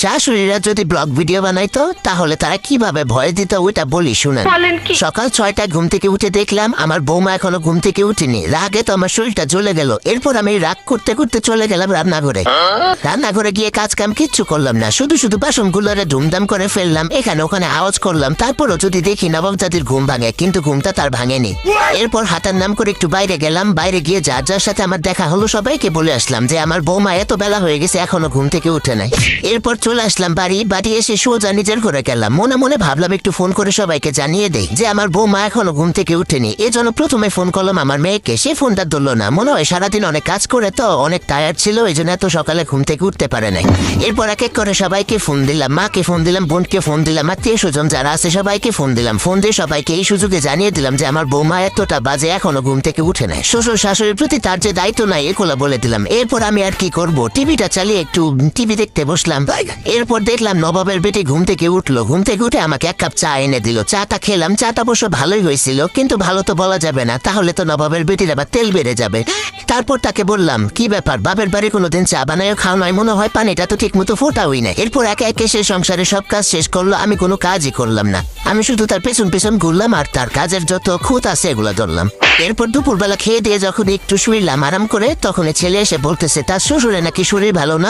শাশুড়িরা যদি blog video বানাইতো তাহলে তারা কিভাবে ভয় দিত ওইটা বলি শুনেন। সকাল 6টায় ঘুম থেকে উঠে দেখলাম আমার বৌমা এখনো ঘুম থেকে উঠেনি। রাগে তো আমার শরীরটা জ্বলে গেল। এরপর আমি রাগ করতে করতে চলে গেলাম রান্নাঘরে। রান্নাঘরে গিয়ে কাজ কাম কিচ্ছু করলাম না, শুধু শুধু বাসনগুলোরে ধুমধাম করে ফেললাম, এখানে ওখানে আওয়াজ করলাম। তারপরও যদি দেখি নবজাতির ঘুম ভাঙে, কিন্তু ঘুমটা তার ভাঙেনি। এরপর হাতার নাম করে একটু বাইরে গেলাম। বাইরে গিয়ে যার যার সাথে আমার দেখা হলো সবাইকে বলে আসলাম যে আমার বৌমা এত বেলা হয়ে গেছে এখনো ঘুম থেকে উঠে নাই। এরপর চলে আসলাম বাড়ি এসে সোজা নিজের ঘরে গেলাম। মনে মনে ভাবলাম একটু ফোন করে সবাইকে জানিয়ে দেই যে আমার বৌমা এখনো ঘুম থেকে উঠেনি। এজন্য প্রথমে ফোন করলাম আমার মেয়েকে। সে ফোনটা ধরলো না, মনে হয় সারাদিন অনেক কাজ করে তো অনেক টায়ার্ড ছিল, এই জন্য এত সকালে ঘুম থেকে উঠতে পারে নাই। এরপর এক এক করে সবাইকে ফোন দিলাম, মাকে ফোন দিলাম, বোনকে ফোন দিলাম, আত্মীয় স্বজন যারা আছে সবাইকে ফোন দিলাম। ফোন দিয়ে সবাইকে এই সুযোগে জানিয়ে দিলাম যে আমার বৌমা এতটা বাজে এখনো ঘুম থেকে উঠে নাই। শ্বশুর শাশুড়ির প্রতি তার যে দায়িত্ব নাই এগুলো বলে দিলাম। এরপর আমি আর কি করব, টিভিটা চালিয়ে একটু টিভি দেখতে বসলাম। এরপর দেখলাম নবাবের বেটি ঘুম থেকে উঠলো। ঘুম থেকে উঠে আমাকে এক কাপ চা এনে দিল। চাটা খেলাম, চাটা অবশ্য ভালোই হয়েছিল, কিন্তু ভালো তো বলা যাবে না, তাহলে তো নবাবের বেটির আবার তেল বেড়ে যাবে। তারপর তাকে বললাম কি ব্যাপার, বাপের বাড়ি কোনোদিন চা বানায় খাওয়া নয়, মনে হয় পানিটা তো ঠিক মতো ফোটাওই না। এরপর একে একে সে সংসারে সব কাজ শেষ করলো, আমি কোনো কাজই করলাম না। আমি শুধু তার পেছন পেছন ঘুরলাম আর তার কাজের যত খুঁত আছে এগুলো ধরলাম। এরপর দুপুরবেলা খেয়ে দিয়ে যখন একটু শুইলাম আরাম করে, তখন ছেলে এসে বলতেছে তার শ্বশুরে নাকি শরীর ভালো না,